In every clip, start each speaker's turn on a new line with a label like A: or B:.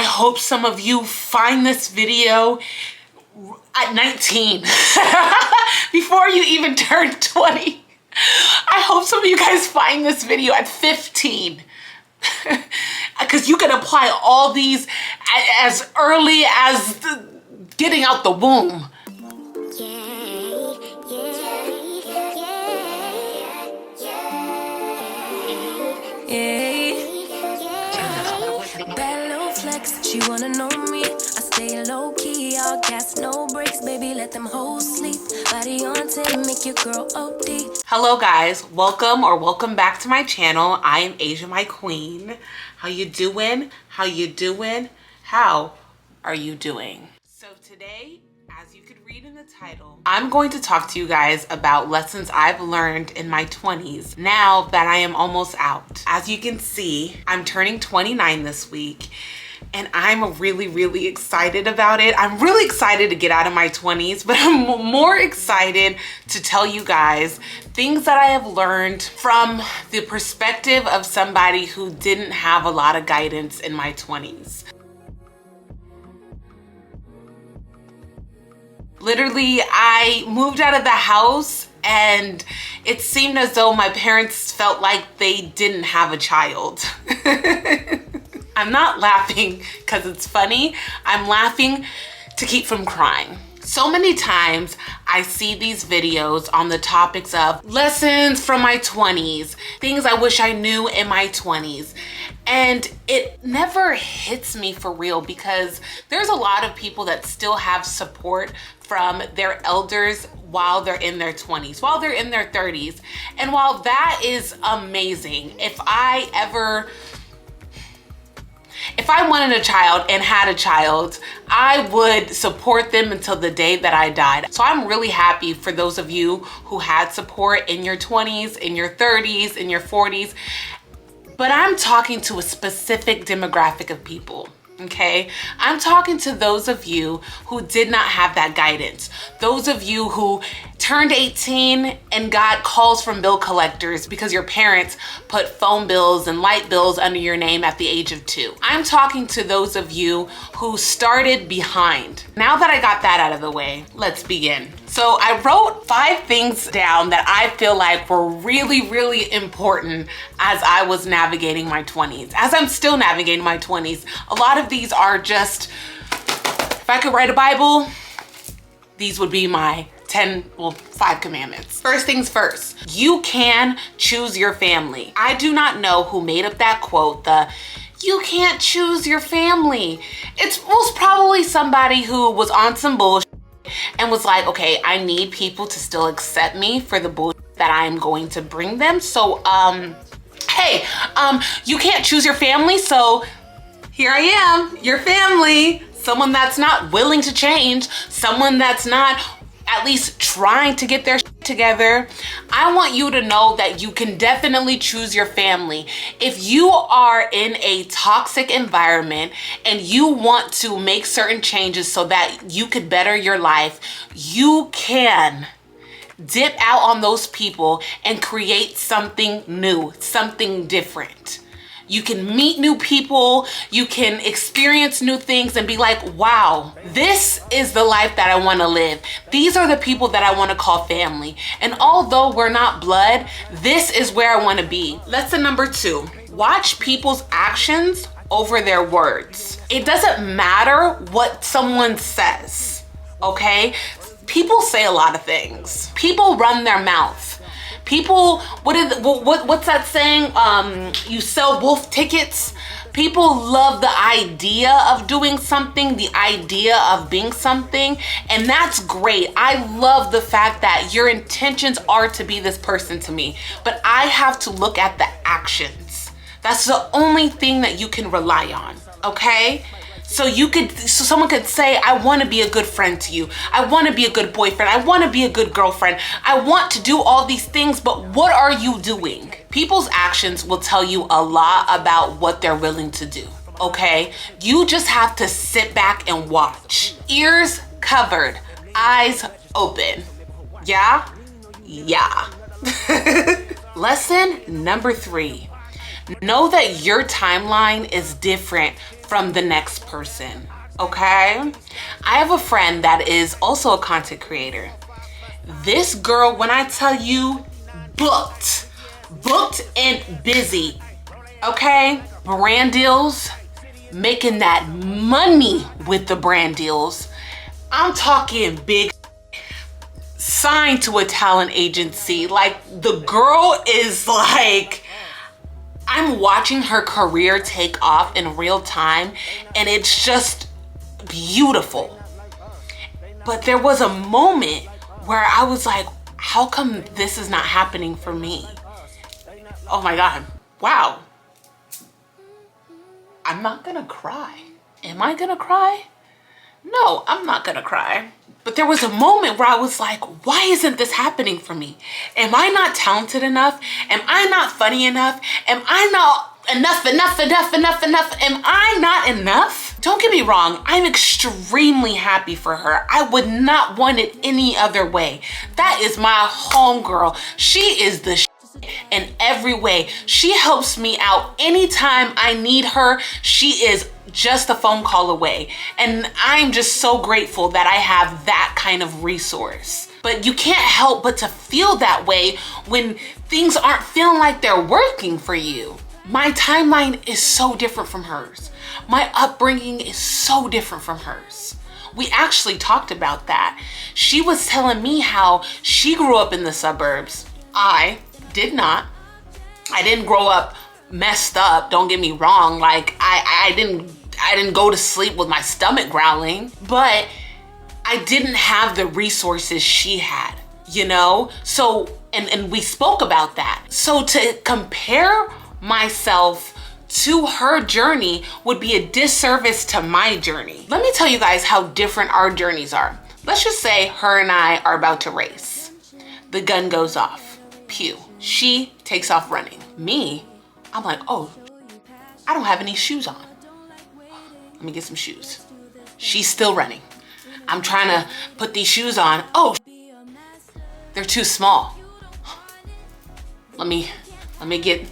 A: I hope some of you find this video at 19 before you even turn 20. I hope some of you guys find this video at 15 because you can apply all these as early as getting out the womb.
B: Bad little flex, she wanna know me. I stay low key, all gas, no brakes, baby. Let them hoes sleep. Body on 10, make your girl OD.
A: Hello guys, welcome back to my channel. I am Asia, my queen. How you doing? How you doing? How are you doing? So today, as you could read in the title, I'm going to talk to you guys about lessons I've learned in my 20s now that I am almost out. As you can see, I'm turning 29 this week and I'm really excited about it. I'm really excited to get out of my 20s, but I'm more excited to tell you guys things that I have learned from the perspective of somebody who didn't have a lot of guidance in my 20s. Literally, I moved out of the house and it seemed as though my parents felt like they didn't have a child. I'm not laughing because it's funny. I'm laughing to keep from crying. So many times I see these videos on the topics of lessons from my 20s, things I wish I knew in my 20s. And it never hits me for real because there's a lot of people that still have support from their elders while they're in their 20s, while they're in their 30s. And while that is amazing, if I wanted a child and had a child, I would support them until the day that I died. So I'm really happy for those of you who had support in your 20s, in your 30s, in your 40s. But I'm talking to a specific demographic of people, okay? I'm talking to those of you who did not have that guidance. Those of you who turned 18 and got calls from bill collectors because your parents put phone bills and light bills under your name at the age of 2. I'm talking to those of you who started behind. Now that I got that out of the way, let's begin. So I wrote 5 things down that I feel like were really important as I was navigating my 20s. As I'm still navigating my 20s, a lot of these are just, if I could write a Bible, these would be my 5 commandments. First things first, you can choose your family. I do not know who made up that quote, you can't choose your family. It was probably somebody who was on some bullshit and was like, okay, I need people to still accept me for the bullshit that I am going to bring them. So, hey, you can't choose your family, so here I am, your family. Someone that's not willing to change, someone that's not at least trying to get their shit together. I want you to know that you can definitely choose your family. If you are in a toxic environment and you want to make certain changes so that you could better your life, you can dip out on those people and create something new, something different. You can meet new people, you can experience new things and be like, wow, this is the life that I want to live. These are the people that I want to call family. And although we're not blood, this is where I want to be. Lesson number 2, watch people's actions over their words. It doesn't matter what someone says, okay? People say a lot of things. People run their mouth. People, what's that saying? You sell wolf tickets. People love the idea of doing something, the idea of being something, and that's great. I love the fact that your intentions are to be this person to me, but I have to look at the actions. That's the only thing that you can rely on, okay? So someone could say, I want to be a good friend to you. I want to be a good boyfriend. I want to be a good girlfriend. I want to do all these things, but what are you doing? People's actions will tell you a lot about what they're willing to do, okay? You just have to sit back and watch. Ears covered, eyes open. Yeah? Yeah. Lesson number 3. Know that your timeline is different from the next person, okay? I have a friend that is also a content creator. This girl, when I tell you, booked and busy, okay? Brand deals, making that money with the brand deals. I'm talking big, signed to a talent agency. Like, the girl is like, I'm watching her career take off in real time, and it's just beautiful. But there was a moment where I was like, how come this is not happening for me? Oh my God, wow. I'm not gonna cry. Am I gonna cry? No, I'm not gonna cry. But there was a moment where I was like, why isn't this happening for me? Am I not talented enough? Am I not funny enough? Am I not enough? Am I not enough? Don't get me wrong, I'm extremely happy for her. I would not want it any other way. That is my homegirl. She is the in every way. She helps me out anytime I need her. She is just a phone call away. And I'm just so grateful that I have that kind of resource. But you can't help but to feel that way when things aren't feeling like they're working for you. My timeline is so different from hers. My upbringing is so different from hers. We actually talked about that. She was telling me how she grew up in the suburbs. I did not. I didn't grow up messed up, don't get me wrong. Like, I didn't go to sleep with my stomach growling, but I didn't have the resources she had, you know? So, and we spoke about that. So to compare myself to her journey would be a disservice to my journey. Let me tell you guys how different our journeys are. Let's just say her and I are about to race. The gun goes off. Pew. She takes off running. Me, I'm like, oh, I don't have any shoes on. Let me get some shoes. She's still running. I'm trying to put these shoes on. Oh, they're too small. Let me get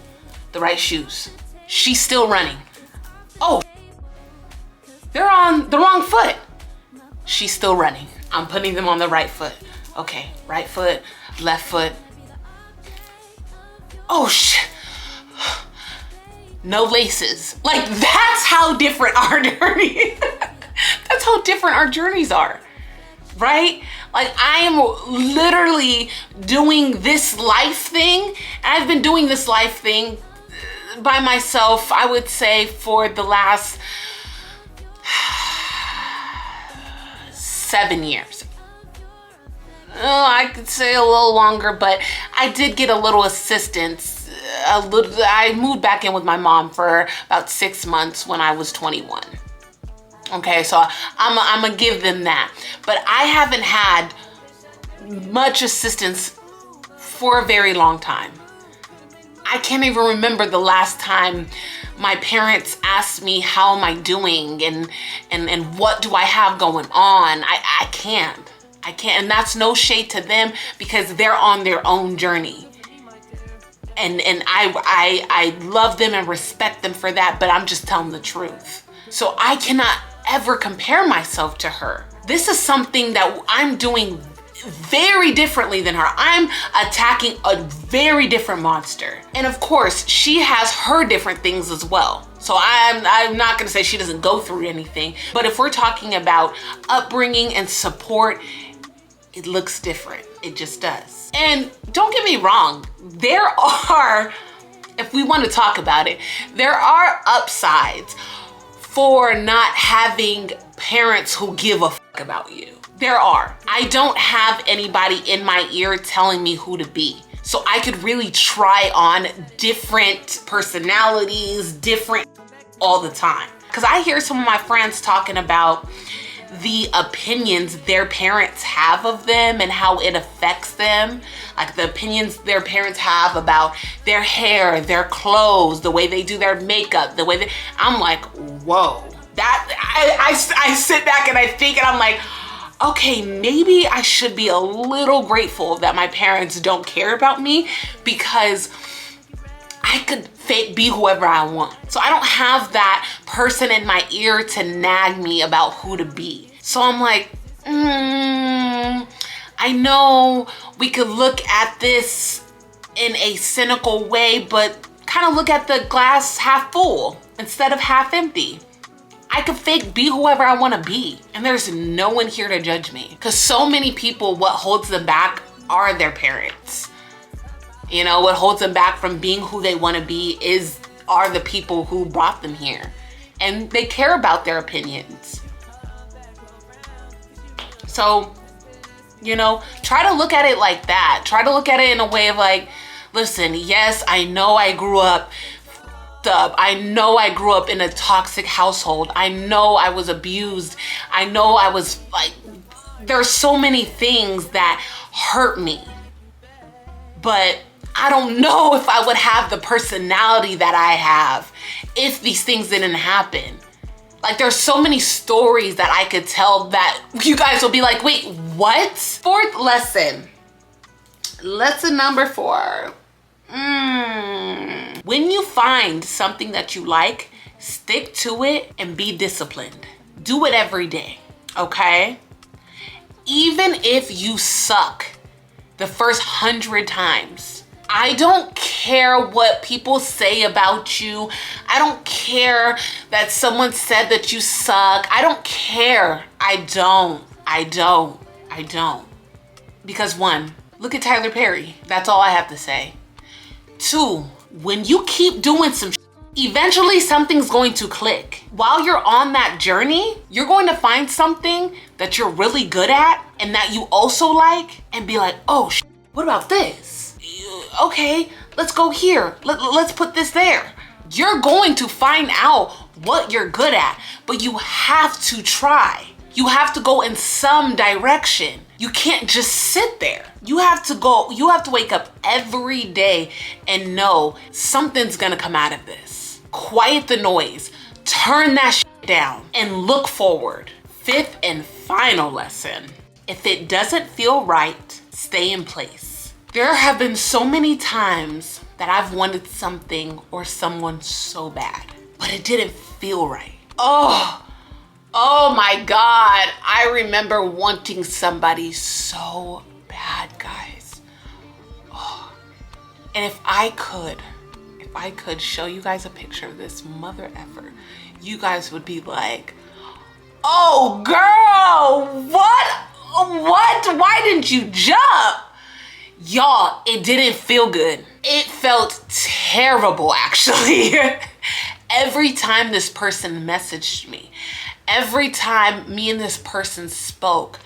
A: the right shoes. She's still running. Oh, they're on the wrong foot. She's still running. I'm putting them on the right foot. Okay, right foot, left foot. Oh shit. No laces. Like, that's how different our journey. That's how different our journeys are, right? Like, I am literally doing this life thing. And I've been doing this life thing by myself, I would say, for the last 7 years. Oh, I could say a little longer, but I did get a little assistance. I moved back in with my mom for about 6 months when I was 21. Okay, so I'm gonna give them that. But I haven't had much assistance for a very long time. I can't even remember the last time my parents asked me how am I doing and what do I have going on. I can't, and that's no shade to them because they're on their own journey. And I love them and respect them for that, but I'm just telling the truth. So I cannot ever compare myself to her. This is something that I'm doing very differently than her. I'm attacking a very different monster. And of course, she has her different things as well. So I'm not gonna say she doesn't go through anything, but if we're talking about upbringing and support, it looks different. It just does. And don't get me wrong, there are, if we want to talk about it, there are upsides for not having parents who give a fuck about you. There are. I don't have anybody in my ear telling me who to be. So I could really try on different personalities, different all the time. Because I hear some of my friends talking about the opinions their parents have of them and how it affects them. Like the opinions their parents have about their hair, their clothes, the way they do their makeup, the way they, I'm like, whoa. I sit back and I think and I'm like, okay, maybe I should be a little grateful that my parents don't care about me because I could fake be whoever I want. So I don't have that person in my ear to nag me about who to be. So I'm like, I know we could look at this in a cynical way, but kind of look at the glass half full instead of half empty. I could fake be whoever I want to be, and there's no one here to judge me. Because so many people, what holds them back are their parents. You know, what holds them back from being who they want to be are the people who brought them here. And they care about their opinions. So, you know, try to look at it like that. Try to look at it in a way of like, listen, yes, I know I grew up. I know I grew up in a toxic household. I know I was abused. I know I was like, there's so many things that hurt me. But I don't know if I would have the personality that I have if these things didn't happen. Like, there's so many stories that I could tell that you guys will be like, wait, what? Fourth lesson. Lesson number 4. When you find something that you like, stick to it and be disciplined. Do it every day, okay? Even if you suck the first 100 times. I don't care what people say about you. I don't care that someone said that you suck. I don't care. I don't. Because 1, look at Tyler Perry. That's all I have to say. 2, when you keep doing some eventually something's going to click. While you're on that journey, you're going to find something that you're really good at and that you also like and be like, oh, what about this? Okay, let's go here. Let's put this there. You're going to find out what you're good at, but you have to try. You have to go in some direction. You can't just sit there. You have to wake up every day and know something's gonna come out of this. Quiet the noise, turn that shit down, and look forward. 5th and final lesson. If it doesn't feel right, stay in place. There have been so many times that I've wanted something or someone so bad, but it didn't feel right. Oh my God, I remember wanting somebody so bad, guys. Oh. And if I could show you guys a picture of this mother effer, you guys would be like, oh girl, what? Why didn't you jump? Y'all, it didn't feel good. It felt terrible, actually. Every time this person messaged me, every time me and this person spoke,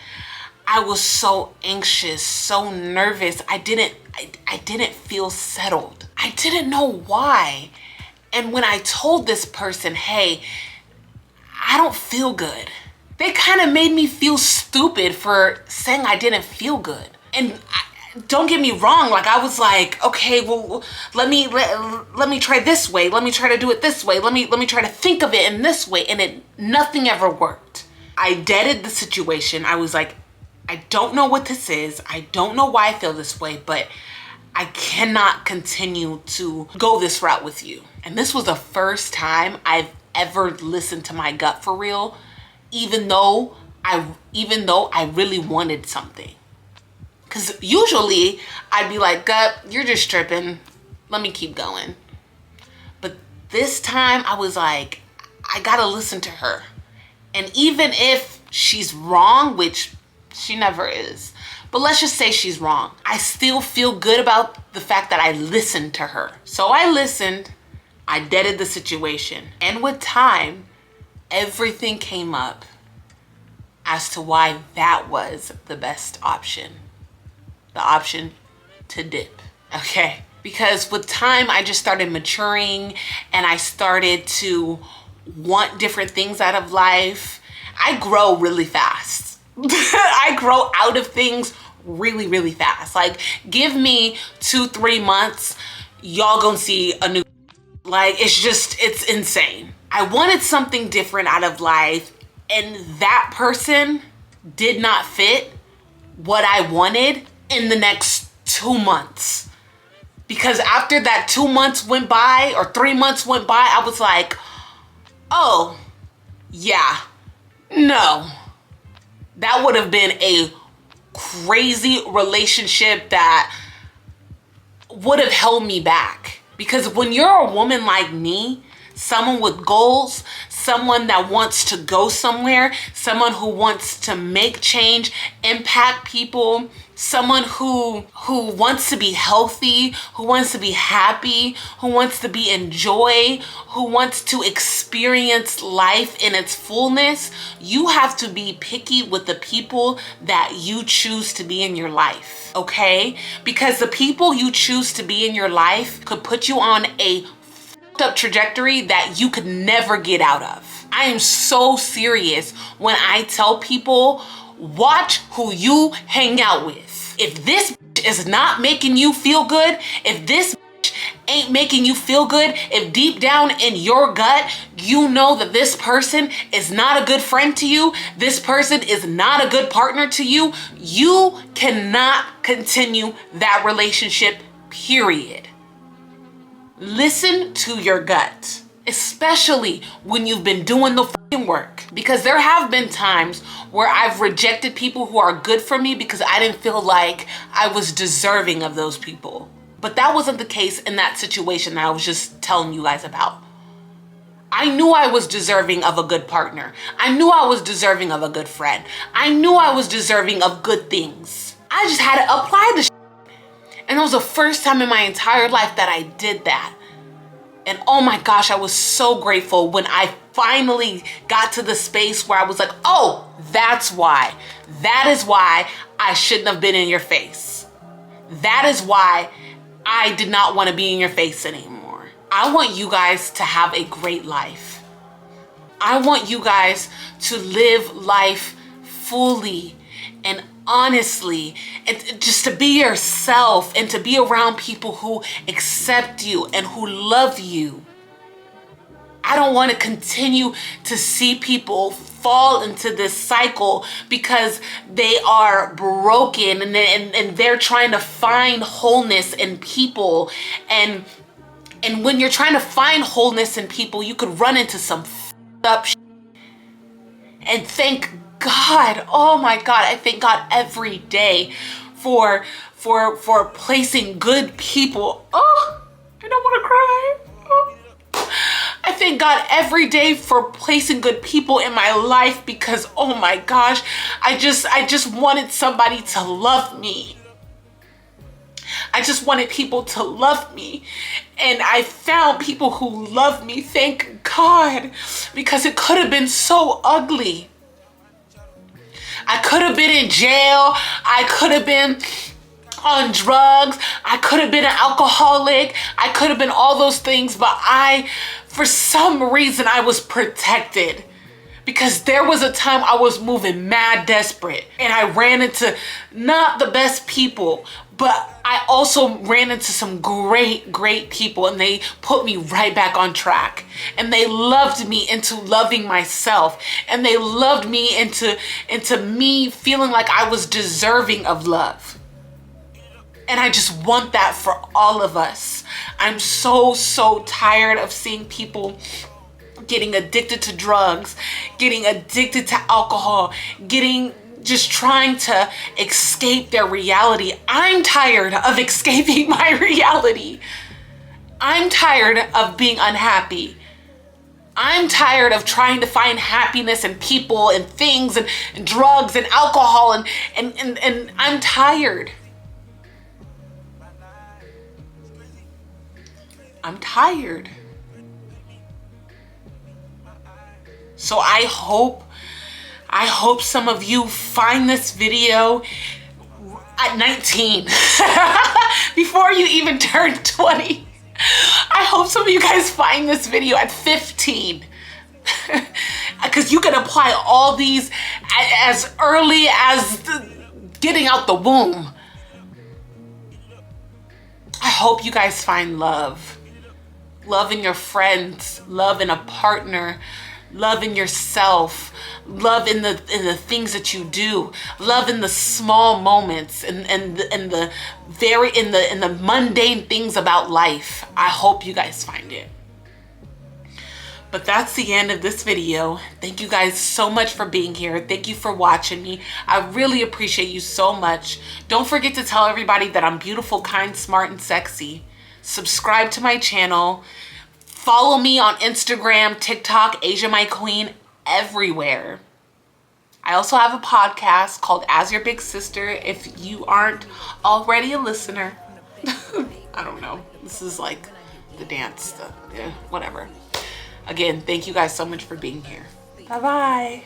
A: I was so anxious, so nervous. I didn't feel settled. I didn't know why. And when I told this person, hey, I don't feel good, they kind of made me feel stupid for saying I didn't feel good. And don't get me wrong, like I was like, okay, well, let me try this way. Let me try to do it this way. Let me try to think of it in this way. And nothing ever worked. I deaded the situation. I was like, I don't know what this is. I don't know why I feel this way, but I cannot continue to go this route with you. And this was the first time I've ever listened to my gut for real, even though I really wanted something. Because usually I'd be like, gut, you're just tripping. Let me keep going. But this time I was like, I gotta listen to her. And even if she's wrong, which she never is, but let's just say she's wrong, I still feel good about the fact that I listened to her. So I listened, I deaded the situation. And with time, everything came up as to why that was the best option. The option to dip, okay? Because with time, I just started maturing and I started to want different things out of life. I grow really fast. I grow out of things really, really fast. Like, give me 2-3 months, y'all gonna see a new, like, it's insane. I wanted something different out of life, and that person did not fit what I wanted in the next 2 months Because after that 2 months went by or 3 months went by, I was like, oh, yeah, no. That would have been a crazy relationship that would have held me back. Because when you're a woman like me, someone with goals, someone that wants to go somewhere, someone who wants to make change, impact people, someone who wants to be healthy, who wants to be happy, who wants to be in joy, who wants to experience life in its fullness, you have to be picky with the people that you choose to be in your life, okay? Because the people you choose to be in your life could put you on a up trajectory that you could never get out of. I am so serious when I tell people, watch who you hang out with. If this is not making you feel good, if this ain't making you feel good, if deep down in your gut, you know that this person is not a good friend to you, this person is not a good partner to you, you cannot continue that relationship, period. Listen to your gut, especially when you've been doing the fucking work. Because there have been times where I've rejected people who are good for me because I didn't feel like I was deserving of those people. But that wasn't the case in that situation that I was just telling you guys about. I knew I was deserving of a good partner. I knew I was deserving of a good friend. I knew I was deserving of good things. I just had to apply the shit. And it was the first time in my entire life that I did that. And oh my gosh, I was so grateful when I finally got to the space where I was like, oh, that's why. That is why I shouldn't have been in your face. That is why I did not want to be in your face anymore. I want you guys to have a great life. I want you guys to live life fully and honestly, and just to be yourself and to be around people who accept you and who love you. I don't want to continue to see people fall into this cycle because they are broken and they're trying to find wholeness in people. And when you're trying to find wholeness in people, you could run into some f***ed up shit. And thank God, oh my God, I thank God every day for placing good people. Oh, I don't want to cry. Oh. I thank God every day for placing good people in my life because, oh my gosh, I just wanted somebody to love me. I just wanted people to love me. And I found people who love me, thank God, because it could have been so ugly. I could have been in jail. I could have been on drugs. I could have been an alcoholic. I could have been all those things, but for some reason, I was protected. Because there was a time I was moving mad desperate and I ran into not the best people, but I also ran into some great people and they put me right back on track. And they loved me into loving myself. And they loved me into me feeling like I was deserving of love. And I just want that for all of us. I'm so tired of seeing people getting addicted to drugs, getting addicted to alcohol, just trying to escape their reality. I'm tired of escaping my reality. I'm tired of being unhappy. I'm tired of trying to find happiness in people and things and drugs and alcohol and I'm tired. I'm tired. So I hope some of you find this video at 19, before you even turn 20. I hope some of you guys find this video at 15, because you can apply all these as early as getting out the womb. I hope you guys find love. Love in your friends, love in a partner, love in yourself, love in the things that you do, love in the small moments and the mundane things about life. I hope you guys find it. But that's the end of this video. Thank you guys so much for being here. Thank you for watching me. I really appreciate you so much. Don't forget to tell everybody that I'm beautiful, kind, smart, and sexy. Subscribe to my channel. Follow me on Instagram, TikTok, Asia My Queen, everywhere. I also have a podcast called As Your Big Sister if you aren't already a listener. I don't know. This is like the dance, whatever. Again, thank you guys so much for being here. Bye-bye.